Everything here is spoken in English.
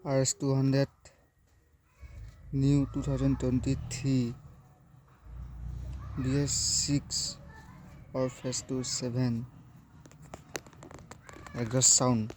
RS200 new 2023 BS6 or Festo 7 exhaust sound.